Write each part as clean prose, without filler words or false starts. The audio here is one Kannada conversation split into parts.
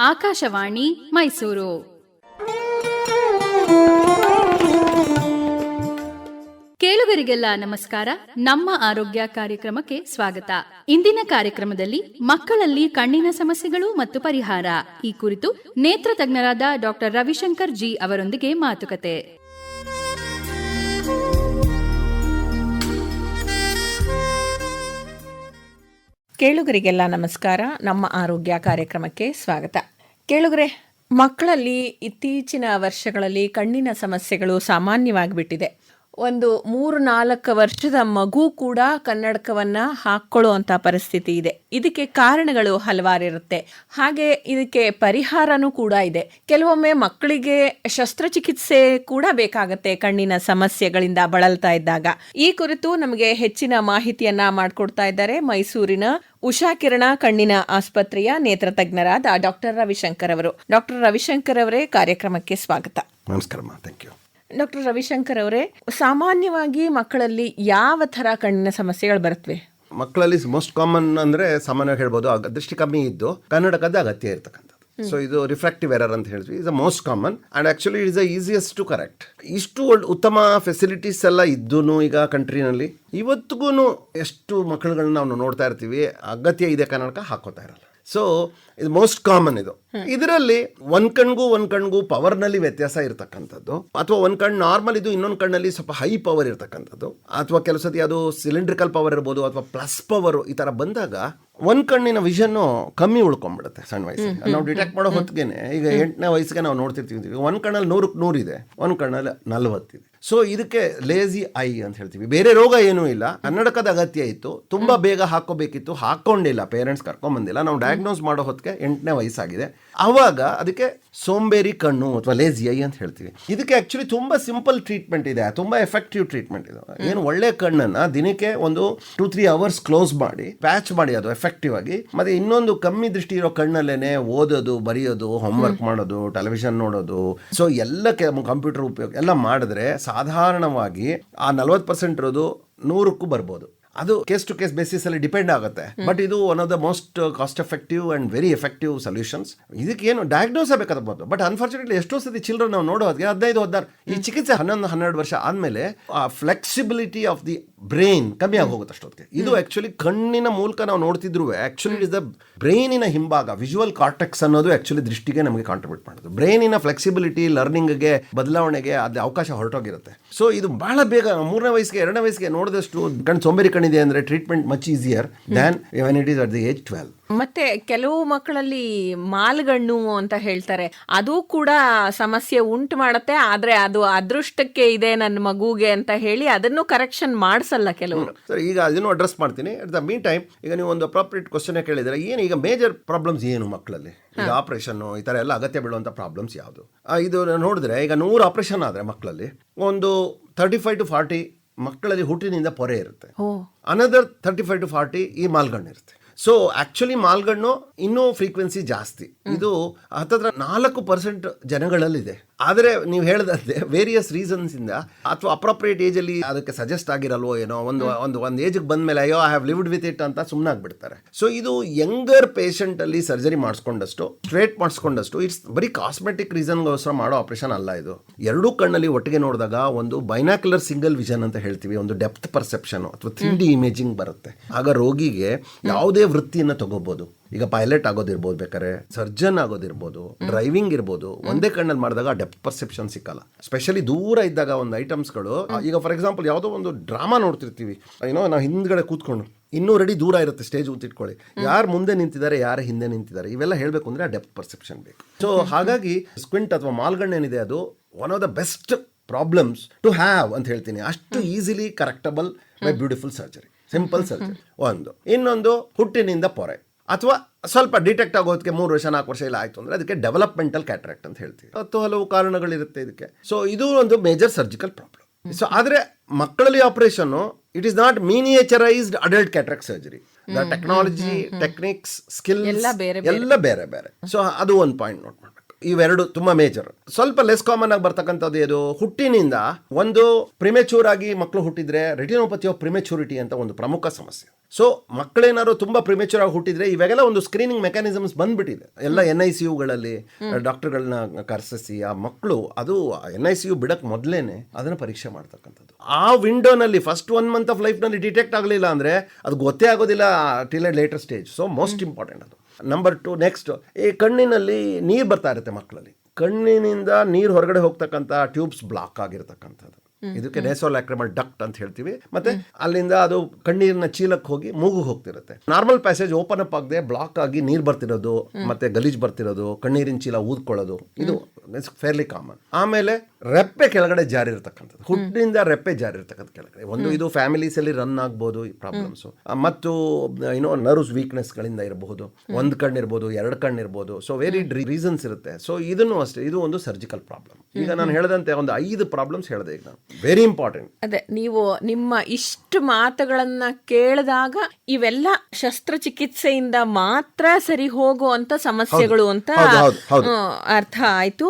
ಆಕಾಶವಾಣಿ ಮೈಸೂರು. ಕೇಳುಗರಿಗೆಲ್ಲ ನಮಸ್ಕಾರ. ನಮ್ಮ ಆರೋಗ್ಯ ಕಾರ್ಯಕ್ರಮಕ್ಕೆ ಸ್ವಾಗತ. ಇಂದಿನ ಕಾರ್ಯಕ್ರಮದಲ್ಲಿ ಮಕ್ಕಳಲ್ಲಿ ಕಣ್ಣಿನ ಸಮಸ್ಯೆಗಳು ಮತ್ತು ಪರಿಹಾರ ಈ ಕುರಿತು ನೇತ್ರ ತಜ್ಞರಾದ ಡಾಕ್ಟರ್ ರವಿಶಂಕರ್ ಜಿ ಅವರೊಂದಿಗೆ ಮಾತುಕತೆ. ಕೇಳುಗರಿಗೆಲ್ಲ ನಮಸ್ಕಾರ. ನಮ್ಮ ಆರೋಗ್ಯ ಕಾರ್ಯಕ್ರಮಕ್ಕೆ ಸ್ವಾಗತ. ಕೇಳುಗರೆ, ಮಕ್ಕಳಲ್ಲಿ ಇತ್ತೀಚಿನ ವರ್ಷಗಳಲ್ಲಿ ಕಣ್ಣಿನ ಸಮಸ್ಯೆಗಳು ಸಾಮಾನ್ಯವಾಗಿಬಿಟ್ಟಿದೆ. ಒಂದು 3-4 ವರ್ಷದ ಮಗು ಕೂಡ ಕನ್ನಡಕವನ್ನು ಹಾಕ್ಕೊಳ್ಳುವಂಥ ಪರಿಸ್ಥಿತಿ ಇದೆ. ಇದಕ್ಕೆ ಕಾರಣಗಳು ಹಲವಾರಿರುತ್ತೆ. ಹಾಗೆ ಇದಕ್ಕೆ ಪರಿಹಾರನೂ ಕೂಡ ಇದೆ. ಕೆಲವೊಮ್ಮೆ ಮಕ್ಕಳಿಗೆ ಶಸ್ತ್ರಚಿಕಿತ್ಸೆ ಕೂಡ ಬೇಕಾಗತ್ತೆ ಕಣ್ಣಿನ ಸಮಸ್ಯೆಗಳಿಂದ ಬಳಲ್ತಾ ಇದ್ದಾಗ. ಈ ಕುರಿತು ನಮಗೆ ಹೆಚ್ಚಿನ ಮಾಹಿತಿಯನ್ನ ಮಾಡಿಕೊಡ್ತಾ ಇದ್ದಾರೆ ಮೈಸೂರಿನ ಉಷಾ ಕಿರಣ ಕಣ್ಣಿನ ಆಸ್ಪತ್ರೆಯ ನೇತ್ರ ತಜ್ಞರಾದ ಡಾಕ್ಟರ್ ರವಿಶಂಕರ್ ಅವರು. ಡಾಕ್ಟರ್ ರವಿಶಂಕರ್ ಅವರೇ, ಕಾರ್ಯಕ್ರಮಕ್ಕೆ ಸ್ವಾಗತ. ನಮಸ್ಕಾರ. Thank you. ಡಾಕ್ಟರ್ ರವಿಶಂಕರ್ ಅವರೇ, ಸಾಮಾನ್ಯವಾಗಿ ಮಕ್ಕಳಲ್ಲಿ ಯಾವ ಥರ ಕಣ್ಣಿನ ಸಮಸ್ಯೆಗಳು ಬರುತ್ತವೆ? ಮಕ್ಕಳಲ್ಲಿ ಮೋಸ್ಟ್ ಕಾಮನ್ ಅಂದರೆ ಸಾಮಾನ್ಯವಾಗಿ ಹೇಳ್ಬೋದು, ದೃಷ್ಟಿ ಕಮ್ಮಿ ಇದ್ದು ಕನ್ನಡಕದ ಅಗತ್ಯ ಇರ್ತಕ್ಕಂಥದ್ದು. ಸೊ ಇದು ರಿಫ್ರಾಕ್ಟಿವ್ ಎರರ್ ಅಂತ ಹೇಳ್ತೀವಿ. Is a most common and actually it is a easiest to correct. ಇಷ್ಟು ಉತ್ತಮ ಫೆಸಿಲಿಟೀಸ್ ಎಲ್ಲ ಇದ್ದೂ ಈಗ ಕಂಟ್ರಿನಲ್ಲಿ ಇವತ್ತಿಗೂ ಎಷ್ಟು ಮಕ್ಕಳುಗಳನ್ನ ನಾವು ನೋಡ್ತಾ ಇರ್ತೀವಿ, ಅಗತ್ಯ ಇದೆ ಕನ್ನಡಕ, ಹಾಕೋತಾ ಇರಲ್ಲ. ಸೊ ಇದು ಮೋಸ್ಟ್ ಕಾಮನ್. ಇದರಲ್ಲಿ ಒಂದ್ ಕಣ್ಗೂ ಪವರ್ನಲ್ಲಿ ವ್ಯತ್ಯಾಸ ಇರತಕ್ಕಂಥದ್ದು, ಅಥವಾ ಒಂದ್ ಕಣ್ಣು ನಾರ್ಮಲ್ ಇದು, ಇನ್ನೊಂದು ಕಣ್ಣಲ್ಲಿ ಸ್ವಲ್ಪ ಹೈ ಪವರ್ ಇರತಕ್ಕಂಥದ್ದು, ಅಥವಾ ಕೆಲವು ಸತಿ ಅದು ಸಿಲಿಂಡ್ರಿಕಲ್ ಪವರ್ ಇರ್ಬೋದು, ಅಥವಾ ಪ್ಲಸ್ ಪವರ್, ಈ ಥರ ಬಂದಾಗ ಒಂದ್ ಕಣ್ಣಿನ ವಿಷನ್ನು ಕಮ್ಮಿ ಉಳ್ಕೊಂಡ್ಬಿಡುತ್ತೆ ಸಣ್ಣ ವಯಸ್ಸಿಗೆ. ನಾವು ಡಿಟೆಕ್ಟ್ ಮಾಡೋ ಹೊತ್ತಿಗೆನೆ ಈಗ 8ನೇ ವಯಸ್ಸಿಗೆ ನಾವು ನೋಡ್ತಿರ್ತೀವಿ, ಒಂದ್ ಕಣ್ಣಲ್ಲಿ 100 ಇದೆ, ಒಂದ್ ಕಣ್ಣಲ್ಲಿ 40 ಇದೆ. ಸೊ ಇದಕ್ಕೆ ಲೇಜಿ ಐ ಅಂತ ಹೇಳ್ತೀವಿ. ಬೇರೆ ರೋಗ ಏನೂ ಇಲ್ಲ, ಕನ್ನಡಕದ ಅಗತ್ಯ ಇತ್ತು, ತುಂಬಾ ಬೇಗ ಹಾಕೋಬೇಕಿತ್ತು, ಹಾಕೊಂಡಿಲ್ಲ, ಪೇರೆಂಟ್ಸ್ ಕರ್ಕೊಂಬಂದಿಲ್ಲ. ನಾವು ಡಯಾಗ್ನೋಸ್ ಮಾಡೋ ಹೊತ್ತಿಗೆ 8ನೇ ವಯಸ್ಸಾಗಿದೆ. ಆವಾಗ ಅದಕ್ಕೆ ಸೋಂಬೇರಿ ಕಣ್ಣು ಅಥವಾ ಲೇಜಿ ಐ ಅಂತ ಹೇಳ್ತೀವಿ. ಇದಕ್ಕೆ ಆಕ್ಚುಲಿ ತುಂಬಾ ಸಿಂಪಲ್ ಟ್ರೀಟ್ಮೆಂಟ್ ಇದೆ, ತುಂಬಾ ಎಫೆಕ್ಟಿವ್ ಟ್ರೀಟ್ಮೆಂಟ್ ಇದೆ. ಏನು ಒಳ್ಳೆ ಕಣ್ಣನ್ನ ದಿನಕ್ಕೆ ಒಂದು 2-3 ಅವರ್ಸ್ ಕ್ಲೋಸ್ ಮಾಡಿ ಪ್ಯಾಚ್ ಮಾಡಿ, ಅದು ಎಫೆಕ್ಟಿವ್ ಆಗಿ. ಮತ್ತೆ ಇನ್ನೊಂದು ಕಮ್ಮಿ ದೃಷ್ಟಿ ಇರೋ ಕಣ್ಣಲ್ಲೇನೆ ಓದೋದು, ಬರೆಯೋದು, ಹೋಮ್ವರ್ಕ್ ಮಾಡೋದು, ಟೆಲಿವಿಷನ್ ನೋಡೋದು, ಸೊ ಎಲ್ಲ ಕಂಪ್ಯೂಟರ್ ಉಪಯೋಗ ಎಲ್ಲ ಮಾಡಿದ್ರೆ ಸಾಧಾರಣವಾಗಿ ಆ 40% ಇರೋದು 100ಕ್ಕೂ ಬರ್ಬೋದು. ಅದು ಕೇಸ್ ಟು ಕೇಸ್ ಬೇಸಿಸ್ ಅಲ್ಲಿ ಡಿಪೆಂಡ್ ಆಗುತ್ತೆ. ಬಟ್ ಇದು one of the most cost effective and very effective solutions. ಇದಕ್ಕೆ ಏನು ಡಯಾಗ್ನೋಸ್ ಬೇಕಾಗಬಹುದು. ಬಟ್ ಅನ್ಫಾರ್ಚುನೇಟ್ಲಿ ಎಷ್ಟೋ ಸತಿ ಚಿಲ್ಡ್ರನ್ ನಾವು ನೋಡೋದಕ್ಕೆ 15-16 ಈ ಚಿಕಿತ್ಸೆ 11-12 ವರ್ಷ ಆದ್ಮೇಲೆ ಆ ಫ್ಲೆಕ್ಸಿಬಿಲಿಟಿ ಆಫ್ ದಿ ಬ್ರೈನ್ ಕಮ್ಮಿ ಆಗಿ ಹೋಗುತ್ತೆ ಅಷ್ಟೊತ್ತಿಗೆ. ಇದು ಆಕ್ಚುಲಿ ಕಣ್ಣಿನ ಮೂಲಕ ನಾವು ನೋಡ್ತಿದ್ರು, ಆಕ್ಚುಲಿ ಇಟ್ ಇಸ್ ದ ಬ್ರೈನಿನ ಹಿಂಭಾಗ, ವಿಜುವಲ್ ಕಾರ್ಟೆಕ್ಸ್ ಅನ್ನೋದು ಆಕ್ಚುಲಿ ದೃಷ್ಟಿಗೆ ನಮಗೆ ಕಾಂಟ್ರಿಬ್ಯೂಟ್ ಮಾಡೋದು. ಬ್ರೈನಿನ ಫ್ಲೆಕ್ಸಿಬಿಲಿಟಿ, ಲರ್ನಿಂಗ್ಗೆ, ಬದಲಾವಣೆಗೆ ಅದು ಅವಕಾಶ ಹೊರಟೋಗಿರುತ್ತೆ. ಸೊ ಇದು ಬಹಳ ಬೇಗ 3ನೇ ವಯಸ್ಸಿಗೆ 2ನೇ ವಯಸ್ಸಿಗೆ ನೋಡಿದಷ್ಟು ಕಣ್ಣು ಸೋಂಬೇರಿ ಕಣ್ಣಿದೆ ಅಂದ್ರೆ treatment much easier than when it is at the age 12. ಮತ್ತೆ ಕೆಲವು ಮಕ್ಕಳಲ್ಲಿ ಮಾಲ್ಗಣ್ಣು ಅಂತ ಹೇಳ್ತಾರೆ, ಅದು ಕೂಡ ಸಮಸ್ಯೆ ಉಂಟು ಮಾಡುತ್ತೆ. ಆದ್ರೆ ಅದು ಅದೃಷ್ಟಕ್ಕೆ ಇದೆ ನನ್ನ ಮಗುಗೆ ಅಂತ ಹೇಳಿ ಅದನ್ನು ಕರೆಕ್ಷನ್ ಮಾಡಿಸಲ್ಲ ಕೆಲವರು. ಸರ್, ಈಗ ಅದನ್ನು ಅಡ್ರೆಸ್ ಮಾಡ್ತೀನಿ. ಅಟ್ ದ ಮೀನ್ ಟೈಮ್ ಈಗ ನೀವು ಒಂದು ಅಪ್ರಾಪ್ರಿಯೇಟ್ ಕ್ವಶನ್ ಕೇಳಿದ್ರೆ, ಏನು ಈಗ ಮೇಜರ್ ಪ್ರಾಬ್ಲಮ್ಸ್ ಏನು ಮಕ್ಕಳಲ್ಲಿ? ಈಗ ಆಪರೇಷನ್ ಈ ಥರ ಎಲ್ಲ ಅಗತ್ಯ ಬೀಳುವಂಥ ಪ್ರಾಬ್ಲಮ್ಸ್ ಯಾವುದು? ಇದು ನೋಡಿದ್ರೆ ಈಗ 100 ಆಪರೇಷನ್ ಆದರೆ ಮಕ್ಕಳಲ್ಲಿ ಒಂದು 35 to 40 ಮಕ್ಕಳಲ್ಲಿ ಹುಟ್ಟಿನಿಂದ ಪೊರೆ ಇರುತ್ತೆ. ಅನದರ್ 35 to 40 ಈ ಮಾಲ್ಗಣ್ಣು ಇರುತ್ತೆ. ಸೊ ಆಕ್ಚುಲಿ ಮಾಲ್ಗಣ್ಣು ಇನ್ನೂ ಫ್ರೀಕ್ವೆನ್ಸಿ ಜಾಸ್ತಿ. ಇದು 4% ಜನಗಳಲ್ಲಿದೆ. ಆದರೆ ನೀವು ಹೇಳಿದಂತೆ ವೇರಿಯಸ್ ರೀಸನ್ಸ್ ಇಂದ ಅಥವಾ ಅಪ್ರೋಪ್ರಿಯೇಟ್ ಏಜ್ ಅಲ್ಲಿ ಅದಕ್ಕೆ ಸಜೆಸ್ಟ್ ಆಗಿರಲ್ವೋ ಏನೋ, ಒಂದು ಏಜ್ಗೆ ಬಂದ್ಮೇಲೆ ಅಯ್ಯೋ I have lived with it ಅಂತ ಸುಮ್ಮನಾಗ್ಬಿಡ್ತಾರೆ. ಸೊ ಇದು ಯಂಗರ್ ಪೇಷಂಟ್ ಅಲ್ಲಿ ಸರ್ಜರಿ ಮಾಡಿಸ್ಕೊಂಡಷ್ಟು, ಸ್ಟ್ರೇಟ್ ಮಾಡಿಸ್ಕೊಂಡಷ್ಟು, ಇಟ್ಸ್ ಬರೀ ಕಾಸ್ಮೆಟಿಕ್ ರೀಸನ್ಗೋಸ್ಕರ ಮಾಡೋ ಆಪರೇಷನ್ ಅಲ್ಲ ಇದು. ಎರಡೂ ಕಣ್ಣಲ್ಲಿ ಒಟ್ಟಿಗೆ ನೋಡಿದಾಗ ಒಂದು ಬೈನಾಕ್ಯುಲರ್ ಸಿಂಗಲ್ ವಿಷನ್ ಅಂತ ಹೇಳ್ತೀವಿ, ಒಂದು ಡೆಪ್ತ್ ಪರ್ಸೆಪ್ಷನ್ ಅಥವಾ 3D ಇಮೇಜಿಂಗ್ ಬರುತ್ತೆ. ಆಗ ರೋಗಿಗೆ ಯಾವುದೇ ವೃತ್ತಿಯನ್ನು ತಗೋಬಹುದು. ಈಗ ಪೈಲಟ್ ಆಗೋದಿರ್ಬೋದು, ಬೇಕಾದ್ರೆ ಸರ್ಜನ್ ಆಗೋದಿರ್ಬೋದು, ಡ್ರೈವಿಂಗ್ ಇರ್ಬೋದು. ಒಂದೇ ಕಣ್ಣಲ್ಲಿ ಮಾಡಿದಾಗ ಡೆಪ್ತ್ ಪರ್ಸೆಪ್ಷನ್ ಸಿಕ್ಕಲ್ಲ. ಸ್ಪೆಷಲಿ ದೂರ ಇದ್ದಾಗ ಒಂದು ಐಟಮ್ಸ್ಗಳು, ಈಗ ಫಾರ್ ಎಕ್ಸಾಂಪಲ್ ಯಾವುದೋ ಒಂದು ಡ್ರಾಮಾ ನೋಡ್ತಿರ್ತೀವಿ, ನಾವು ಹಿಂದ್ಗಡೆ ಕೂತ್ಕೊಂಡು, ಇನ್ನೂ ರೆಡಿ ದೂರ ಇರುತ್ತೆ ಸ್ಟೇಜ್ ಇಟ್ಕೊಳ್ಳಿ, ಯಾರು ಮುಂದೆ ನಿಂತಿದ್ದಾರೆ, ಯಾರು ಹಿಂದೆ ನಿಂತಿದ್ದಾರೆ, ಇವೆಲ್ಲ ಹೇಳಬೇಕು ಅಂದರೆ ಆ ಡೆಪ್ತ್ ಪರ್ಸೆಪ್ಷನ್ ಬೇಕು. ಸೊ ಹಾಗಾಗಿ ಸ್ಕ್ವಿಂಟ್ ಅಥವಾ ಮಾಲ್ಗಣ್ಣು ಏನಿದೆ, ಅದು one of the best problems to have ಅಂತ ಹೇಳ್ತೀನಿ. ಅಷ್ಟು easily correctable by beautiful surgery, simple surgery. ಇನ್ನೊಂದು ಹುಟ್ಟಿನಿಂದ ಪೊರೆ, ಅಥವಾ ಸ್ವಲ್ಪ ಡಿಟೆಕ್ಟ್ ಆಗೋದಕ್ಕೆ 3 ವರ್ಷ 4 ವರ್ಷ ಇಲ್ಲ ಆಯಿತು ಅಂದರೆ ಅದಕ್ಕೆ ಡೆವಲಪ್ಮೆಂಟಲ್ ಕ್ಯಾಟ್ರಾಕ್ಟ್ ಅಂತ ಹೇಳ್ತೀವಿ. ಹಲವು ಕಾರಣಗಳಿರುತ್ತೆ ಇದಕ್ಕೆ. ಸೊ ಇದು ಒಂದು ಮೇಜರ್ ಸರ್ಜಿಕಲ್ ಪ್ರಾಬ್ಲಮ್. ಸೊ ಆದರೆ ಮಕ್ಕಳಲ್ಲಿ operation it is not miniaturised adult cataract surgery. The technology, techniques, skills ಎಲ್ಲ ಬೇರೆ ಬೇರೆ. ಸೊ ಅದು ಒಂದು ಪಾಯಿಂಟ್ ನೋಟ್ ಮಾಡಬೇಕು. ಇವೆರಡು ತುಂಬಾ ಮೇಜರ್. ಸ್ವಲ್ಪ ಲೆಸ್ ಕಾಮನ್ ಆಗಿ ಬರ್ತಕ್ಕಂಥದ್ದು ಇದು ಹುಟ್ಟಿನಿಂದ ಒಂದು ಪ್ರಿಮೆಚೂರ್ ಆಗಿ ಮಕ್ಕಳು ಹುಟ್ಟಿದ್ರೆ ರೆಟಿನೋಪತಿ ಆಫ್ ಪ್ರಿಮೆಚೂರಿಟಿ ಅಂತ ಒಂದು ಪ್ರಮುಖ ಸಮಸ್ಯೆ. ಸೊ ಮಕ್ಕಳೇನಾದ್ರು ತುಂಬಾ ಪ್ರಿಮೆಚೂರ್ ಆಗಿ ಹುಟ್ಟಿದ್ರೆ ಇವಾಗೆಲ್ಲ ಒಂದು ಸ್ಕ್ರೀನಿಂಗ್ ಮೆಕ್ಯಾನಿಸಮ್ಸ್ ಬಂದ್ಬಿಟ್ಟಿದೆ ಎಲ್ಲ NICUಗಳಲ್ಲಿ ಡಾಕ್ಟರ್ಗಳನ್ನ ಕರೆಸಿ ಆ ಮಕ್ಕಳು ಅದು NICU ಬಿಡಕ್ ಮೊದಲೇನೆ ಅದನ್ನ ಪರೀಕ್ಷೆ ಮಾಡ್ತಕ್ಕಂಥದ್ದು. ಆ ವಿಂಡೋನಲ್ಲಿ ಫಸ್ಟ್ 1 month ಆಫ್ ಲೈಫ್ ನಲ್ಲಿ ಡಿಟೆಕ್ಟ್ ಆಗಲಿಲ್ಲ ಅಂದ್ರೆ ಅದು ಗೊತ್ತೇ ಆಗೋದಿಲ್ಲ till later stage. So most important ಅದು. ನಂಬರ್ 2 ನೆಕ್ಸ್ಟ್ ಈ ಕಣ್ಣಿನಲ್ಲಿ ನೀರು ಬರ್ತಾ ಇರುತ್ತೆ ಮಕ್ಕಳಲ್ಲಿ. ಕಣ್ಣಿನಿಂದ ನೀರು ಹೊರಗಡೆ ಹೋಗ್ತಕ್ಕಂಥ ಟ್ಯೂಬ್ಸ್ ಬ್ಲಾಕ್ ಆಗಿರ್ತಕ್ಕಂಥದ್ದು, ಇದಕ್ಕೆ ನೇಸೋಲ್ಯಾಕ್ರಿಮಲ್ ಡಕ್ಟ್ ಅಂತ ಹೇಳ್ತೀವಿ. ಮತ್ತೆ ಅಲ್ಲಿಂದ ಅದು ಕಣ್ಣೀರಿನ ಚೀಲಕ್ಕೆ ಹೋಗಿ ಮೂಗು ಹೋಗ್ತಿರುತ್ತೆ. ನಾರ್ಮಲ್ ಪ್ಯಾಸೇಜ್ ಓಪನ್ ಅಪ್ ಆಗದೆ ಬ್ಲಾಕ್ ಆಗಿ ನೀರು ಬರ್ತಿರೋದು ಮತ್ತೆ ಗಲೀಜ್ ಬರ್ತಿರೋದು, ಕಣ್ಣೀರಿನ ಚೀಲ ಊದ್ಕೊಳ್ಳೋದು, ಇದು ಫೇರ್ಲಿ ಕಾಮನ್. ಆಮೇಲೆ ರೆಪ್ಪೆ ಕೆಳಗಡೆ ಜಾರಿ ಇರ್ತಕ್ಕಂಥದ್ದು, ಹುಟ್ಟಿನಿಂದ ರೆಪ್ಪೆ ಜಾರಿ ಇರ್ತಕ್ಕಂಥ ಕೆಳಗಡೆ ಒಂದು ಇದು ಫ್ಯಾಮಿಲೀಸ್ ಅಲ್ಲಿ ರನ್ ಆಗ್ಬೋದು ಈ ಪ್ರಾಬ್ಲಮ್ಸ್. ಮತ್ತು ಏನೋ ನರ್ವ್ಸ್ ವೀಕ್ನೆಸ್ ಗಳಿಂದ ಇರಬಹುದು, ಒಂದು ಕಣ್ಣಿರ್ಬೋದು, 2 ಕಣ್ಣಿರ್ಬೋದು. ಸೊ ವೆರಿ ರೀಸನ್ಸ್ ಇರುತ್ತೆ. ಸೊ ಇದನ್ನು ಅಷ್ಟೇ, ಇದು ಒಂದು ಸರ್ಜಿಕಲ್ ಪ್ರಾಬ್ಲಮ್. ಈಗ ನಾನು ಹೇಳಿದಂತೆ ಒಂದು 5 ಪ್ರಾಬ್ಲಮ್ಸ್ ಹೇಳಿದೆ ಈಗ ನಾನು, ವೆರಿ ಇಂಪಾರ್ಟೆಂಟ್. ಅದೇ ನೀವು ನಿಮ್ಮ ಇಷ್ಟು ಮಾತುಗಳನ್ನ ಕೇಳಿದಾಗ ಇವೆಲ್ಲ ಶಸ್ತ್ರಚಿಕಿತ್ಸೆಯಿಂದ ಮಾತ್ರ ಸರಿ ಹೋಗುವಂತ ಸಮಸ್ಯೆಗಳು ಅಂತ ಅರ್ಥ ಆಯ್ತು.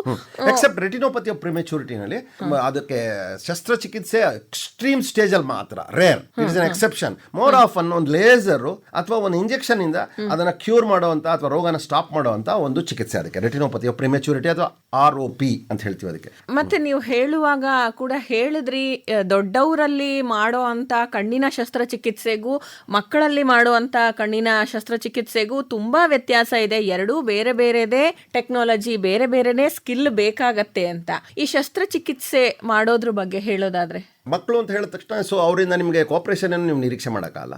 ಎಕ್ಸೆಪ್ಟ್ ರೆಟಿನೋಪತಿ ಆಫ್ ಪ್ರಿಮೆಚೂರಿಟಿನಲ್ಲಿ ಅದಕ್ಕೆ ಶಸ್ತ್ರಚಿಕಿತ್ಸೆ ಎಕ್ಸ್ಟ್ರೀಮ್ ಸ್ಟೇಜ್ ಅಲ್ಲಿ ಮಾತ್ರ, rare, it is an exception. More often ಒಂದು ಲೇಸರ್ ಅಥವಾ ಒಂದು ಇಂಜೆಕ್ಷನ್ ಇಂದ ಅದನ್ನ ಕ್ಯೂರ್ ಮಾಡುವಂತ ಅಥವಾ ರೋಗನ ಸ್ಟಾಪ್ ಮಾಡುವಂತ ಒಂದು ಚಿಕಿತ್ಸೆ ಅದಕ್ಕೆ ರೆಟಿನೋಪತಿ ಆಫ್ ಪ್ರಿಮೆಚೂರಿಟಿ ಅಥವಾ ROP ಅಂತ ಹೇಳ್ತೀವಿ ಅದಕ್ಕೆ. ಮತ್ತೆ ನೀವು ಹೇಳುವಾಗ ಕೂಡ ಹೇಳಿದ್ರಿ ದೊಡ್ಡವರಲ್ಲಿ ಮಾಡೋ ಅಂತ ಕಣ್ಣಿನ ಶಸ್ತ್ರಚಿಕಿತ್ಸೆಗೂ ಮಕ್ಕಳಲ್ಲಿ ಮಾಡುವಂತ ಕಣ್ಣಿನ ಶಸ್ತ್ರಚಿಕಿತ್ಸೆಗೂ ತುಂಬಾ ವ್ಯತ್ಯಾಸ ಇದೆ. ಎರಡೂ ಬೇರೆ ಬೇರೆದೇ ಟೆಕ್ನಾಲಜಿ, ಬೇರೆ ಬೇರೆನೇ ಸ್ಕಿಲ್ ಬೇಕಾಗತ್ತೆ ಅಂತ. ಈ ಶಸ್ತ್ರಚಿಕಿತ್ಸೆ ಮಾಡೋದ್ರ ಬಗ್ಗೆ ಹೇಳೋದಾದ್ರೆ ಮಕ್ಕಳು ಅಂತ ಹೇಳಿದ ತಕ್ಷಣ ಸೊ ಅವರಿಂದ ನಿಮಗೆ ಕೋಆಪರೇಷನ್ ಅನ್ನು ನೀವು ನಿರೀಕ್ಷೆ ಮಾಡೋಕ್ಕಲ್ಲ.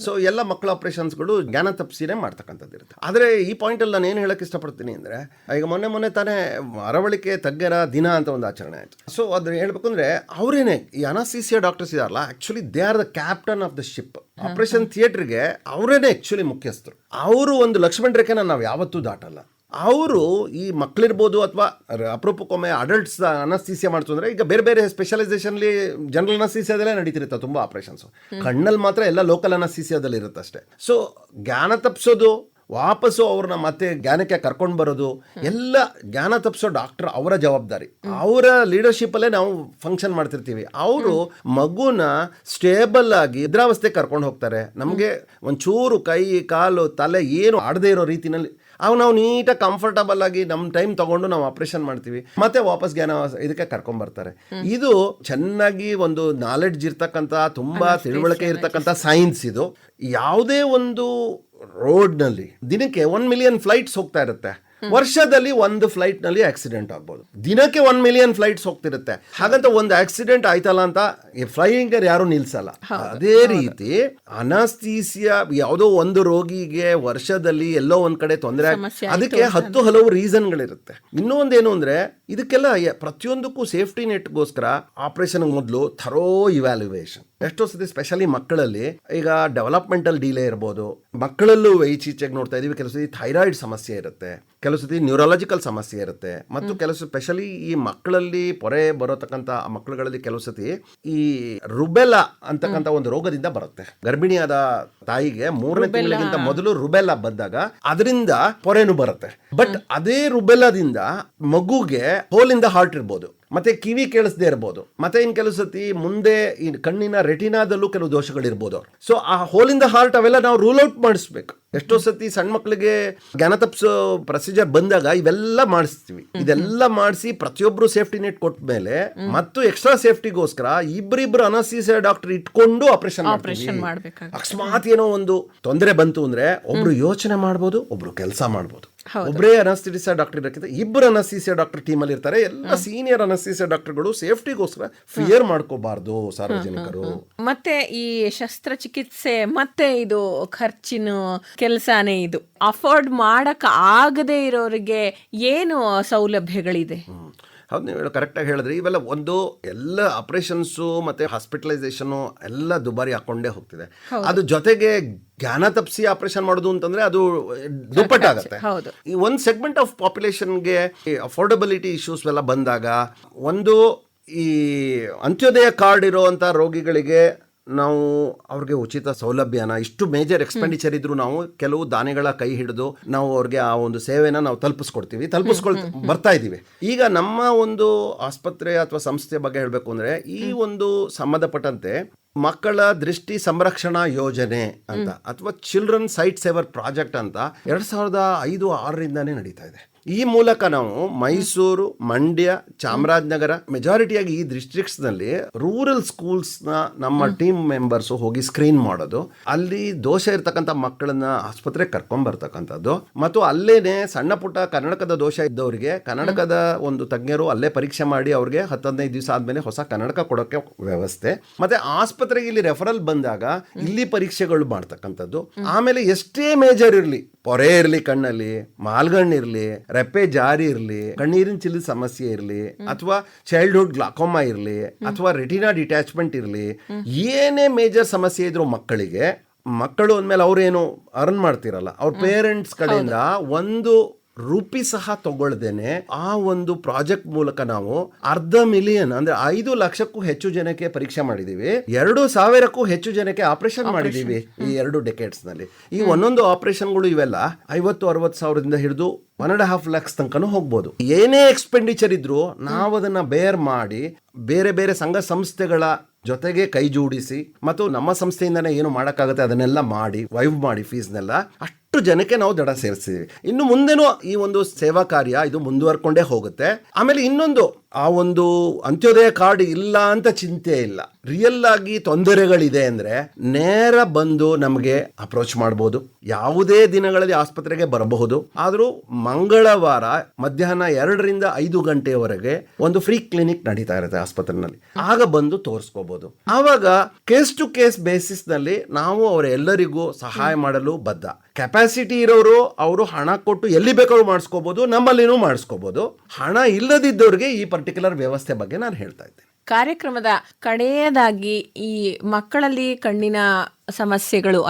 ಸೊ ಎಲ್ಲ ಮಕ್ಕಳ ಆಪರೇಷನ್ಸ್ಗಳು ಜ್ಞಾನ ತಪ್ಪಿಸಿನೇ ಮಾಡ್ತಕ್ಕಂಥದ್ದು ಇರುತ್ತೆ. ಆದರೆ ಈ ಪಾಯಿಂಟಲ್ಲಿ ನಾನು ಏನು ಹೇಳಕ್ಕೆ ಇಷ್ಟಪಡ್ತೀನಿ ಅಂದರೆ, ಈಗ ಮೊನ್ನೆ ತಾನೇ ಅರವಳಿಕೆ ತಜ್ಞರ ದಿನ ಅಂತ ಒಂದು ಆಚರಣೆ ಆಯಿತು. ಸೊ ಅದು ಹೇಳ್ಬೇಕು ಅಂದರೆ ಅವರೇನೆ ಈ ಅನಸ್ಥೀಸಿಯಾ ಡಾಕ್ಟರ್ಸ್ ಇದಾರಲ್ಲ, actually they are the captain of the ship. Operation ಥಿಯೇಟ್ರಿಗೆ ಅವರೇನೆ ಆ್ಯಕ್ಚುಲಿ ಮುಖ್ಯಸ್ಥರು. ಅವರು ಒಂದು ಲಕ್ಷ್ಮಣ ರೇಖೆನ ನಾವು ಯಾವತ್ತೂ ದಾಟಲ್ಲ. ಅವರು ಈ ಮಕ್ಕಳಿರ್ಬೋದು ಅಥವಾ ಅಪರೂಪಕ್ಕೊಮ್ಮೆ ಅಡಲ್ಟ್ಸ್ ಅನಸ್ಥೀಸಿಯಾ ಮಾಡ್ತಂದ್ರೆ, ಈಗ ಬೇರೆ ಬೇರೆ ಸ್ಪೆಷಲೈಸೇಷನ್ಲಿ ಜನರಲ್ ಅನಸ್ಥೀಸಿಯಾದಲ್ಲೇ ನಡೀತಿರುತ್ತೆ ತುಂಬ ಆಪರೇಷನ್ಸ್. ಕಣ್ಣಲ್ಲಿ ಮಾತ್ರ ಎಲ್ಲ ಲೋಕಲ್ ಅನಸ್ಥೀಸಿಯಾದಲ್ಲಿ ಇರುತ್ತೆ ಅಷ್ಟೇ. ಸೊ ಜ್ಞಾನ ತಪ್ಪಿಸೋದು, ವಾಪಸ್ಸು ಅವ್ರನ್ನ ಮತ್ತೆ ಜ್ಞಾನಕ್ಕೆ ಕರ್ಕೊಂಡು ಬರೋದು ಎಲ್ಲ ಜ್ಞಾನ ತಪ್ಪಿಸೋ ಡಾಕ್ಟರ್ ಅವರ ಜವಾಬ್ದಾರಿ. ಅವರ ಲೀಡರ್ಶಿಪ್ಪಲ್ಲೇ ನಾವು ಫಂಕ್ಷನ್ ಮಾಡ್ತಿರ್ತೀವಿ. ಅವರು ಮಗುನ ಸ್ಟೇಬಲ್ ಆಗಿ ನಿದ್ರಾವಸ್ಥೆ ಕರ್ಕೊಂಡು ಹೋಗ್ತಾರೆ. ನಮಗೆ ಒಂಚೂರು ಕೈ ಕಾಲು ತಲೆ ಏನು ಆಡದೇ ಇರೋ ರೀತಿನಲ್ಲಿ ನಾವು ನೀಟಾಗಿ ಕಂಫರ್ಟಬಲ್ ಆಗಿ ನಮ್ಮ ಟೈಮ್ ತಗೊಂಡು ನಾವು ಆಪರೇಷನ್ ಮಾಡ್ತೀವಿ, ಮತ್ತೆ ವಾಪಸ್ ಜ್ಞಾನ ಇದಕ್ಕೆ ಕರ್ಕೊಂಡ್ಬರ್ತಾರೆ. ಇದು ಚೆನ್ನಾಗಿ ಒಂದು ನಾಲೆಡ್ಜ್ ಇರ್ತಕ್ಕಂಥ, ತುಂಬಾ ತಿಳುವಳಿಕೆ ಇರ್ತಕ್ಕಂಥ ಸೈನ್ಸ್ ಇದು. ಯಾವುದೇ ಒಂದು ರೋಡ್ನಲ್ಲಿ ದಿನಕ್ಕೆ 1 million ಫ್ಲೈಟ್ಸ್ ಹೋಗ್ತಾ ಇರುತ್ತೆ. ವರ್ಷದಲ್ಲಿ 1 ಫ್ಲೈಟ್ ನಲ್ಲಿ ಆಕ್ಸಿಡೆಂಟ್ ಆಗ್ಬೋದು. ದಿನಕ್ಕೆ 1 million ಫ್ಲೈಟ್ಸ್ ಹೋಗ್ತಿರುತ್ತೆ. ಹಾಗಂತ ಒಂದು ಆಕ್ಸಿಡೆಂಟ್ ಆಯ್ತಲ್ಲ ಅಂತ ಫ್ಲೈಯಿಂಗ್ ಯಾರು ನಿಲ್ಸಲ್ಲ. ಅದೇ ರೀತಿ ಅನಸ್ಥೀಸಿಯಾ ಯಾವುದೋ ಒಂದು ರೋಗಿಗೆ ವರ್ಷದಲ್ಲಿ ಎಲ್ಲೋ ಒಂದ್ ಕಡೆ ತೊಂದರೆ, ಅದಕ್ಕೆ 10 ಹಲವು ರೀಸನ್ಗಳಿರುತ್ತೆ. ಇನ್ನೂ ಒಂದೇನು ಅಂದ್ರೆ, ಇದಕ್ಕೆಲ್ಲ ಪ್ರತಿಯೊಂದಕ್ಕೂ ಸೇಫ್ಟಿ ನೆಟ್ಗೋಸ್ಕರ ಆಪರೇಷನ್ ಮೊದಲು ಥರೋ ಇವ್ಯಾಲ್ಯುವೇಷನ್. ಎಷ್ಟೋ ಸತಿ ಸ್ಪೆಷಲಿ ಮಕ್ಕಳಲ್ಲಿ ಈಗ ಡೆವಲಪ್ಮೆಂಟಲ್ ಡಿಲೇ ಇರ್ಬೋದು, ಮಕ್ಕಳಲ್ಲೂ ಈಚೆಗೆ ನೋಡ್ತಾ ಇದೀವಿ, ಕೆಲವು ಸತಿ ಥೈರಾಯ್ಡ್ ಸಮಸ್ಯೆ ಇರುತ್ತೆ, ಕೆಲವು ಸತಿ ನ್ಯೂರಾಲಜಿಕಲ್ ಸಮಸ್ಯೆ ಇರುತ್ತೆ, ಮತ್ತು ಕೆಲವು ಸ್ಪೆಷಲಿ ಈ ಮಕ್ಕಳಲ್ಲಿ ಪೊರೆ ಬರೋತಕ್ಕಂಥ ಮಕ್ಕಳುಗಳಲ್ಲಿ ಕೆಲವು ಸತಿ ಈ ರುಬೆಲಾ ಅಂತಕ್ಕಂಥ ಒಂದು ರೋಗದಿಂದ ಬರುತ್ತೆ. ಗರ್ಭಿಣಿಯಾದ ತಾಯಿಗೆ 3ನೇ ತಿಂಗಳಿಗಿಂತ ಮೊದಲು ರುಬೆಲಾ ಬಂದಾಗ ಅದರಿಂದ ಪೊರೆನು ಬರುತ್ತೆ. ಬಟ್ ಅದೇ ರುಬೆಲಾದಿಂದ ಮಗುಗೆ ಹೋಲ್ ಇನ್ ದ ಹಾರ್ಟ್ ಇರ್ಬೋದು, ಮತ್ತೆ ಕಿವಿ ಕೇಳಿಸದೇ ಇರ್ಬೋದು, ಮತ್ತೆ ಇನ್ ಕೆಲವು ಸತಿ ಮುಂದೆ ಈ ಕಣ್ಣಿನ ರೆಟಿನಾದಲ್ಲೂ ಕೆಲವು ದೋಷಗಳಿರ್ಬೋದು. ಸೊ ಆ ಹೋಲ್ ಇನ್ ದ ಹಾರ್ಟ್ ಅವೆಲ್ಲ ನಾವು ರೂಲ್ ಔಟ್ ಮಾಡಿಸ್ಬೇಕು. ಎಷ್ಟೋ ಸತಿ ಸಣ್ಣ ಮಕ್ಕಳಿಗೆ ಜ್ಞಾನ ತಪ್ಪಿಸೋ ಪ್ರೊಸೀಜರ್ ಬಂದಾಗ ಇವೆಲ್ಲ ಮಾಡಿಸ್ತೀವಿ. ಇದೆಲ್ಲ ಮಾಡಿಸಿ ಪ್ರತಿಯೊಬ್ರು ಸೇಫ್ಟಿ ನೆಟ್ ಕೊಟ್ಟ ಮೇಲೆ ಮತ್ತು ಎಕ್ಸ್ಟ್ರಾ ಸೇಫ್ಟಿಗೋಸ್ಕರ ಇಬ್ಬರಿಬ್ರು ಅನಸ್ಥೀಸಿಯಾ ಡಾಕ್ಟರ್ ಇಟ್ಕೊಂಡು ಆಪರೇಷನ್ ಮಾಡ್ಬೇಕು. ಅಕಸ್ಮಾತ್ ಏನೋ ಒಂದು ತೊಂದರೆ ಬಂತು ಅಂದ್ರೆ ಒಬ್ರು ಯೋಚನೆ ಮಾಡ್ಬೋದು, ಒಬ್ರು ಕೆಲಸ ಮಾಡ್ಬೋದು. ಒಬ್ಬರೇ ಅನಸ್ಥೀಸಿಯಾ ಡಾಕ್ಟರ್ ಇರೋಕ್ಕಿಂತ ಇಬ್ಬರು ಅನಸ್ಥೀಸಿಯಾ ಡಾಕ್ಟರ್ ಟೀಮ್ ಅಲ್ಲಿ ಇರ್ತಾರೆ. ಎಲ್ಲ ಸೀನಿಯರ್ ಅನಸ್ಥೀಸಿಯಾ ಡಾಕ್ಟರ್ಗಳು ಸೇಫ್ಟಿಗೋಸ್ಕರ ಫಿಯರ್ ಮಾಡ್ಕೋಬಾರ್ದು ಸಾರ್ವಜನಿಕರು. ಮತ್ತೆ ಈ ಶಸ್ತ್ರಚಿಕಿತ್ಸೆ ಮತ್ತೆ ಇದು ಖರ್ಚಿನ ಕೆಲಸನೇ. ಇದು ಅಫೋರ್ಡ್ ಮಾಡಕ್ ಆಗದೆ ಇರೋರಿಗೆ ಏನು ಸೌಲಭ್ಯಗಳಿದೆ? ಹೌದು, ನೀವು ಕರೆಕ್ಟಾಗಿ ಹೇಳಿದ್ರಿ. ಇವೆಲ್ಲ ಒಂದು ಎಲ್ಲ ಆಪರೇಷನ್ಸು ಮತ್ತು ಹಾಸ್ಪಿಟಲೈಸೇಷನ್ನು ಎಲ್ಲ ದುಬಾರಿ ಹಾಕೊಂಡೇ ಹೋಗ್ತಿದೆ. ಅದು ಜೊತೆಗೆ ಜ್ಞಾನ ತಪ್ಪಿಸಿ ಆಪರೇಷನ್ ಮಾಡೋದು ಅಂತಂದರೆ ಅದು ದುಪ್ಪಟ್ಟಾಗತ್ತೆ. ಈ ಒಂದು ಸೆಗ್ಮೆಂಟ್ ಆಫ್ ಪಾಪ್ಯುಲೇಷನ್ಗೆ ಅಫೋರ್ಡಬಿಲಿಟಿ ಇಶ್ಯೂಸ್ ಎಲ್ಲ ಬಂದಾಗ, ಒಂದು ಈ ಅಂತ್ಯೋದಯ ಕಾರ್ಡ್ ಇರೋವಂಥ ರೋಗಿಗಳಿಗೆ ನಾವು ಅವ್ರಿಗೆ ಉಚಿತ ಸೌಲಭ್ಯನ ಇಷ್ಟು ಮೇಜರ್ ಎಕ್ಸ್ಪೆಂಡಿಚರ್ ಇದ್ರು ನಾವು ಕೆಲವು ದಾನಿಗಳ ಕೈ ಹಿಡಿದು ನಾವು ಅವ್ರಿಗೆ ಆ ಒಂದು ಸೇವೆನ ನಾವು ಬರ್ತಾ ಇದ್ದೀವಿ. ಈಗ ನಮ್ಮ ಒಂದು ಆಸ್ಪತ್ರೆ ಅಥವಾ ಸಂಸ್ಥೆ ಬಗ್ಗೆ ಹೇಳಬೇಕು ಅಂದ್ರೆ ಈ ಒಂದು ಸಂಬಂಧಪಟ್ಟಂತೆ ಮಕ್ಕಳ ದೃಷ್ಟಿ ಸಂರಕ್ಷಣಾ ಯೋಜನೆ ಅಂತ ಅಥವಾ ಚಿಲ್ಡ್ರನ್ ಸೈಟ್ ಸೇವರ್ ಪ್ರಾಜೆಕ್ಟ್ ಅಂತ 2005-6ರಿಂದಾನೇ ನಡೀತಾ ಇದೆ. ಈ ಮೂಲಕ ನಾವು ಮೈಸೂರು, ಮಂಡ್ಯ, ಚಾಮರಾಜನಗರ ಮೆಜಾರಿಟಿಯಾಗಿ ಈ ಡಿಸ್ಟ್ರಿಕ್ಟ್ಸ್ನಲ್ಲಿ ರೂರಲ್ ಸ್ಕೂಲ್ಸ್ನ ನಮ್ಮ ಟೀಮ್ ಮೆಂಬರ್ಸು ಹೋಗಿ ಸ್ಕ್ರೀನ್ ಮಾಡೋದು, ಅಲ್ಲಿ ದೋಷ ಇರ್ತಕ್ಕಂಥ ಮಕ್ಕಳನ್ನ ಆಸ್ಪತ್ರೆಗೆ ಕರ್ಕೊಂಡ್ಬರ್ತಕ್ಕಂಥದ್ದು, ಮತ್ತು ಅಲ್ಲೇನೆ ಸಣ್ಣ ಪುಟ್ಟ ಕನ್ನಡಕದ ದೋಷ ಇದ್ದವರಿಗೆ ಕನ್ನಡಕದ ಒಂದು ತಜ್ಞರು ಅಲ್ಲೇ ಪರೀಕ್ಷೆ ಮಾಡಿ ಅವ್ರಿಗೆ 10-15 ದಿವಸ ಆದಮೇಲೆ ಹೊಸ ಕನ್ನಡಕ ಕೊಡೋಕ್ಕೆ ವ್ಯವಸ್ಥೆ, ಮತ್ತೆ ಆಸ್ಪತ್ರೆಗೆ ಇಲ್ಲಿ ರೆಫರಲ್ ಬಂದಾಗ ಇಲ್ಲಿ ಪರೀಕ್ಷೆಗಳು ಮಾಡ್ತಕ್ಕಂಥದ್ದು. ಆಮೇಲೆ ಎಷ್ಟೇ ಮೇಜರ್ ಇರಲಿ, ಪೊರೆ ಇರಲಿ, ಕಣ್ಣಲ್ಲಿ ಮಾಲ್ಗಣ್ಣಿರಲಿ, ರೆಪ್ಪೆ ಜಾರಿ ಇರಲಿ, ಕಣ್ಣೀರಿನ ಚಿಲ್ಲದ ಸಮಸ್ಯೆ ಇರಲಿ, ಅಥವಾ ಚೈಲ್ಡ್ಹುಡ್ ಗ್ಲಾಕೋಮಾ ಇರಲಿ, ಅಥವಾ ರೆಟಿನಾ ಡಿಟ್ಯಾಚ್ಮೆಂಟ್ ಇರಲಿ, ಏನೇ ಮೇಜರ್ ಸಮಸ್ಯೆ ಇದ್ರು ಮಕ್ಕಳು ಅಂದಮೇಲೆ ಅವ್ರೇನು ಅರ್ನ್ ಮಾಡ್ತಿರಲ್ಲ, ಅವ್ರ ಪೇರೆಂಟ್ಸ್ ಕಡೆಯಿಂದ ₹1 ಸಹ ತಗೊಳ್ದೇನೆ ಆ ಒಂದು ಪ್ರಾಜೆಕ್ಟ್ ಮೂಲಕ ನಾವು 500,000 ಅಂದ್ರೆ 5 ಲಕ್ಷಕ್ಕೂ ಹೆಚ್ಚು ಜನಕ್ಕೆ ಪರೀಕ್ಷೆ ಮಾಡಿದೀವಿ, 2,000ಕ್ಕೂ ಹೆಚ್ಚು ಜನಕ್ಕೆ ಆಪರೇಷನ್ ಮಾಡಿದೀವಿ ಈ 2 ಡೆಕೆಡ್ಸ್ ನಲ್ಲಿ. ಈ ಒಂದೊಂದು ಆಪರೇಷನ್ಗಳು ಇವೆಲ್ಲ 50-60 ಸಾವಿರದಿಂದ ಹಿಡಿದು 1.5 lakhs ತನಕನೂ ಹೋಗ್ಬೋದು. ಏನೇ ಎಕ್ಸ್ಪೆಂಡಿಚರ್ ಇದ್ರು ನಾವು ಅದನ್ನ ಬೇರ್ ಮಾಡಿ ಬೇರೆ ಬೇರೆ ಸಂಘ ಸಂಸ್ಥೆಗಳ ಜೊತೆಗೆ ಕೈ ಜೋಡಿಸಿ ಮತ್ತು ನಮ್ಮ ಸಂಸ್ಥೆಯಿಂದನೇ ಏನು ಮಾಡೋಕ್ಕಾಗುತ್ತೆ ಅದನ್ನೆಲ್ಲ ಮಾಡಿ ವೈವ್ ಮಾಡಿ ಫೀಸ್ನೆಲ್ಲ ಅಷ್ಟು ಜನಕ್ಕೆ ನಾವು ದಡ ಸೇರಿಸ್ತೀವಿ. ಇನ್ನು ಮುಂದೆನೂ ಈ ಒಂದು ಸೇವಾ ಕಾರ್ಯ ಇದು ಮುಂದುವರ್ಕೊಂಡೇ ಹೋಗುತ್ತೆ. ಆಮೇಲೆ ಇನ್ನೊಂದು, ಆ ಒಂದು ಅಂತ್ಯೋದಯ ಕಾರ್ಡ್ ಇಲ್ಲ ಅಂತ ಚಿಂತೆ ಇಲ್ಲ. ರಿಯಲ್ ಆಗಿ ತೊಂದರೆಗಳಿದೆ ಅಂದ್ರೆ ನೇರ ಬಂದು ನಮಗೆ ಅಪ್ರೋಚ್ ಮಾಡ್ಬೋದು. ಯಾವುದೇ ದಿನಗಳಲ್ಲಿ ಆಸ್ಪತ್ರೆಗೆ ಬರಬಹುದು. ಆದರೂ ಮಂಗಳವಾರ ಮಧ್ಯಾಹ್ನ 2ರಿಂದ 5 ಗಂಟೆಯವರೆಗೆ ಒಂದು ಫ್ರೀ ಕ್ಲಿನಿಕ್ ನಡೀತಾ ಇರುತ್ತೆ ಆಸ್ಪತ್ರೆಯಲ್ಲಿ. ಆಗ ಬಂದು ತೋರಿಸ್ಕೋಬಹುದು. ಆವಾಗ ಕೇಸ್ ಟು ಕೇಸ್ ಬೇಸಿಸ್ ನಲ್ಲಿ ನಾವು ಅವರೆಲ್ಲರಿಗೂ ಸಹಾಯ ಮಾಡಲು ಬದ್ಧ. ಕೆಪಾಸಿಟಿ ಇರೋರು ಅವರು ಹಣ ಕೊಟ್ಟು ಎಲ್ಲಿ ಬೇಕಾದ್ರೂ ಮಾಡಿಸ್ಕೋಬಹುದು, ನಮ್ಮಲ್ಲಿನೂ ಮಾಡಿಸ್ಕೋಬಹುದು. ಹಣ ಇಲ್ಲದಿದ್ದವ್ರಿಗೆ ಈ ಪರ್ಟಿಕ್ಯುಲರ್ ವ್ಯವಸ್ಥೆ ಬಗ್ಗೆ ನಾನು ಹೇಳ್ತಾ ಇದ್ದೇನೆ. ಕಾರ್ಯಕ್ರಮದ ಕಡೆಯದಾಗಿ ಈ ಮಕ್ಕಳಲ್ಲಿ ಕಣ್ಣಿನ ಸಮಸ್ಯೆಗಳು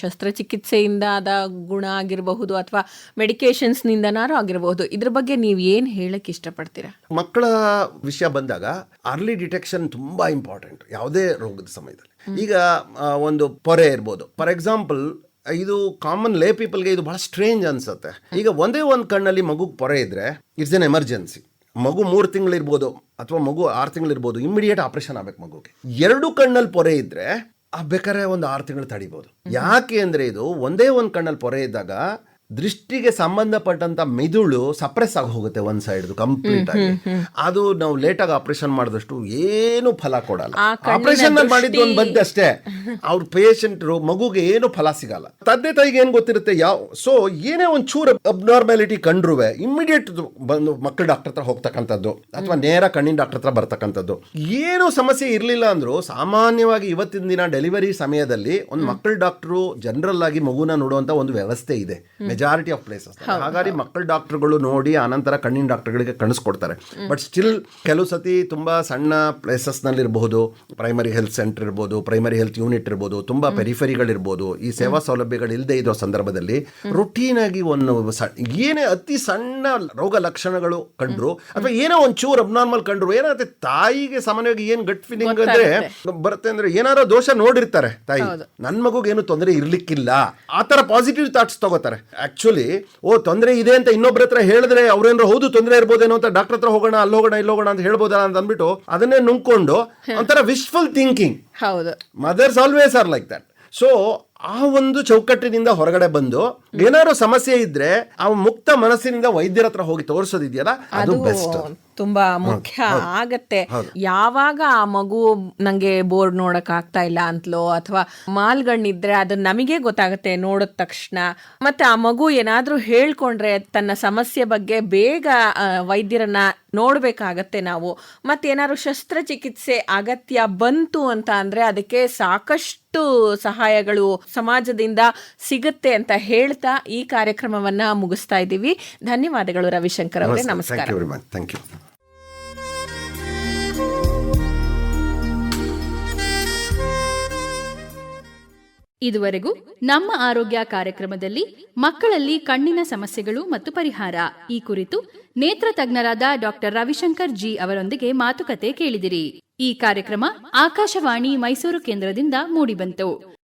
ಶಸ್ತ್ರಚಿಕಿತ್ಸೆಯಿಂದ ಆದ ಗುಣ ಆಗಿರಬಹುದು ಅಥವಾ ಮೆಡಿಕೇಶನ್ಸ್ನಿಂದನಾರು ಆಗಿರಬಹುದು, ಇದ್ರ ಬಗ್ಗೆ ನೀವು ಏನು ಹೇಳಕ್ಕೆ ಇಷ್ಟಪಡ್ತೀರಾ? ಮಕ್ಕಳ ವಿಷಯ ಬಂದಾಗ ಅರ್ಲಿ ಡಿಟೆಕ್ಷನ್ ತುಂಬಾ ಇಂಪಾರ್ಟೆಂಟ್ ಯಾವುದೇ ರೋಗದ ಸಮಯದಲ್ಲಿ. ಈಗ ಒಂದು ಪೊರೆ ಇರ್ಬೋದು, ಫಾರ್ ಎಕ್ಸಾಂಪಲ್ ಇದು ಕಾಮನ್ ಲೇ ಪೀಪಲ್ಗೆ ಇದು ಬಹಳ ಸ್ಟ್ರೇಂಜ್ ಅನ್ಸುತ್ತೆ. ಈಗ ಒಂದೇ ಒಂದು ಕಣ್ಣಲ್ಲಿ ಮಗುಗೆ ಪೊರೆ ಇದ್ರೆ ಇಟ್ಸ್ ಎನ್ ಎಮರ್ಜೆನ್ಸಿ. ಮಗು 3 ತಿಂಗಳಿರ್ಬೋದು ಅಥವಾ ಮಗು 6 ತಿಂಗಳಿರ್ಬೋದು, ಇಮಿಡಿಯೇಟ್ ಆಪರೇಷನ್ ಆಗ್ಬೇಕು ಮಗುಗೆ. 2 ಕಣ್ಣಲ್ಲಿ ಪೊರೆ ಇದ್ರೆ ಬೇಕಾದ್ರೆ ಒಂದು 6 ತಿಂಗಳು ತಡಿಬೋದು. ಯಾಕೆ ಅಂದ್ರೆ ಇದು ಒಂದೇ ಒಂದು ಕಣ್ಣಲ್ಲಿ ಪೊರೆ ಇದ್ದಾಗ ದೃಷ್ಟಿಗೆ ಸಂಬಂಧಪಟ್ಟಂತ ಮೆದುಳು ಸಪ್ರೆಸ್ ಆಗಿ ಹೋಗುತ್ತೆ ಒಂದ್ ಸೈಡ್ ಕಂಪ್ಲೀಟ್ ಆಗಿ. ಅದು ನಾವು ಲೇಟ್ ಆಗಿ ಆಪರೇಷನ್ ಮಾಡಿದಷ್ಟು ಏನು ಫಲ ಕೊಡಲ್ಲ. ಆಪರೇಷನ್ ಮಾಡಿದ್ದು ಒಂದು ಬಂದ ಅಷ್ಟೇ, ಅವ್ರ ಪೇಷಂಟ್ ಮಗುಗೆ ಏನು ಫಲ ಸಿಗಲ್ಲ. ತಂದೆ ತಾಯಿಗೆ ಏನ್ ಗೊತ್ತಿರುತ್ತೆ ಸೊ ಏನೇ ಒಂದ್ ಚೂರು ಅಬ್ನಾರ್ಮ್ಯಾಲಿಟಿ ಕಂಡ್ರುವೆ ಇಮಿಡಿಯೇಟ್ ಬಂದು ಮಕ್ಕಳ ಡಾಕ್ಟರ್ ಹತ್ರ ಹೋಗ್ತಕ್ಕಂಥದ್ದು ಅಥವಾ ನೇರ ಕಣ್ಣಿನ ಡಾಕ್ಟರ್ ಹತ್ರ ಬರ್ತಕ್ಕಂಥದ್ದು. ಏನು ಸಮಸ್ಯೆ ಇರ್ಲಿಲ್ಲ ಅಂದ್ರೂ ಸಾಮಾನ್ಯವಾಗಿ ಇವತ್ತಿನ ದಿನ ಡೆಲಿವರಿ ಸಮಯದಲ್ಲಿ ಒಂದು ಮಕ್ಕಳ ಡಾಕ್ಟರು ಜನರಲ್ ಆಗಿ ಮಗುನ ನೋಡುವಂತ ಒಂದು ವ್ಯವಸ್ಥೆ ಇದೆ ಮೆಜಾರಿಟಿ ಆಫ್ ಪ್ಲೇಸಸ್. ಹಾಗಾಗಿ ಮಕ್ಕಳ ಡಾಕ್ಟರ್ಗಳು ನೋಡಿ ಆನಂತರ ಕಣ್ಣಿನ ಡಾಕ್ಟರ್ಗಳಿಗೆ ಕಳಿಸ್ಕೊಡ್ತಾರೆ. ಬಟ್ ಸ್ಟಿಲ್ ಕೆಲವು ಸತಿ ತುಂಬಾ ಸಣ್ಣ ಪ್ಲೇಸಸ್ ನಲ್ಲಿ ಇರಬಹುದು, ಪ್ರೈಮರಿ ಹೆಲ್ತ್ ಸೆಂಟರ್ ಇರ್ಬೋದು, ಪ್ರೈಮರಿ ಹೆಲ್ತ್ ಯೂನಿಟ್ ಇರ್ಬೋದು, ತುಂಬಾ ಪೆರಿಫರಿಗಳಿರ್ಬೋದು, ಈ ಸೇವಾ ಸೌಲಭ್ಯಗಳು ಇಲ್ಲದೆ ಇರೋ ಸಂದರ್ಭದಲ್ಲಿ ರುಟೀನ್ ಆಗಿ ಒಂದು ಏನೇ ಅತಿ ಸಣ್ಣ ರೋಗ ಲಕ್ಷಣಗಳು ಕಂಡ್ರು ಅಥವಾ ಏನೋ ಒಂಚೂರು ಅಬ್ನಾರ್ಮಲ್ ಕಂಡ್ರು ಏನಾಗುತ್ತೆ, ತಾಯಿಗೆ ಸಾಮಾನ್ಯವಾಗಿ ಏನ್ ಗಟ್ ಫೀಲಿಂಗ್ ಅಂದ್ರೆ ಬರುತ್ತೆ ಅಂದ್ರೆ ಏನಾರೋ ದೋಷ ನೋಡಿರ್ತಾರೆ ತಾಯಿ, ನನ್ ಮಗುಗೆ ಏನು ತೊಂದರೆ ಇರ್ಲಿಕ್ಕಿಲ್ಲ, ಆತರ ಪಾಸಿಟಿವ್ ಥಾಟ್ಸ್ ತಗೋತಾರೆ. ಆಕ್ಚುಲಿ ತೊಂದರೆ ಇದೆ ಅಂತ ಇನ್ನೊಬ್ಬರ ಹತ್ರ ಹೇಳಿದ್ರೆ ಅವ್ರೇನಾದ್ರು ಹೌದು ತೊಂದರೆ ಇರ್ಬೋದೇನೋ ಅಂತ ಡಾಕ್ಟರ್ ಹತ್ರ ಹೋಗೋಣ, ಅಲ್ಲಿ ಹೋಗೋಣ, ಇಲ್ಲಿ ಹೋಗೋಣ ಅಂತ ಹೇಳ್ಬೋದಲ್ಲ ಅಂತ ಅಂದ್ಬಿಟ್ಟು ಅದನ್ನೇ ನುಂಗ್ಕೊಂಡು ಒಂಥರ ವಿಶ್ಫುಲ್ ಥಿಂಕಿಂಗ್. ಹೌದು, mothers always are like that. So ಆ ಒಂದು ಚೌಕಟ್ಟಿನಿಂದ ಹೊರಗಡೆ ಬಂದು ಏನಾದ್ರು ಸಮಸ್ಯೆ ಇದ್ರೆ ಆ ಮುಕ್ತ ಮನಸ್ಸಿನಿಂದ ವೈದ್ಯರ ಹತ್ರ ಹೋಗಿ ತೋರಿಸೋದಿದೆಯಲ್ಲ ಅದು ಬೆಸ್ಟ್, ತುಂಬಾ ಮುಖ್ಯ ಆಗತ್ತೆ. ಯಾವಾಗ ಆ ಮಗು ನಂಗೆ ಬೋರ್ಡ್ ನೋಡಕ್ ಆಗ್ತಾ ಇಲ್ಲ ಅಂತಲೋ ಅಥವಾ ಮಾಲ್ಗಣ್ಣಿದ್ರೆ ಅದು ನಮಗೆ ಗೊತ್ತಾಗತ್ತೆ ನೋಡಿದ ತಕ್ಷಣ. ಮತ್ತೆ ಆ ಮಗು ಏನಾದ್ರೂ ಹೇಳ್ಕೊಂಡ್ರೆ ತನ್ನ ಸಮಸ್ಯೆ ಬಗ್ಗೆ ಬೇಗ ವೈದ್ಯರನ್ನ ನೋಡ್ಬೇಕಾಗತ್ತೆ ನಾವು. ಮತ್ತೇನಾದ್ರು ಶಸ್ತ್ರಚಿಕಿತ್ಸೆ ಅಗತ್ಯ ಬಂತು ಅಂತ ಅಂದ್ರೆ ಅದಕ್ಕೆ ಸಾಕಷ್ಟು ಸಹಾಯಗಳು ಸಮಾಜದಿಂದ ಸಿಗುತ್ತೆ ಅಂತ ಹೇಳ್ತಾ ಈ ಕಾರ್ಯಕ್ರಮವನ್ನ ಮುಗಿಸ್ತಾ ಇದ್ದೀವಿ. ಧನ್ಯವಾದಗಳು ರವಿಶಂಕರ್ ಅವರೇ, ನಮಸ್ಕಾರ. Thank you. ಇದುವರೆಗೂ ನಮ್ಮ ಆರೋಗ್ಯ ಕಾರ್ಯಕ್ರಮದಲ್ಲಿ ಮಕ್ಕಳಲ್ಲಿ ಕಣ್ಣಿನ ಸಮಸ್ಯೆಗಳು ಮತ್ತು ಪರಿಹಾರ ಈ ಕುರಿತು ನೇತ್ರ ತಜ್ಞರಾದ ಡಾಕ್ಟರ್ ರವಿಶಂಕರ್ ಜಿ ಅವರೊಂದಿಗೆ ಮಾತುಕತೆ ಕೇಳಿದಿರಿ. ಈ ಕಾರ್ಯಕ್ರಮ ಆಕಾಶವಾಣಿ ಮೈಸೂರು ಕೇಂದ್ರದಿಂದ ಮೂಡಿಬಂತು.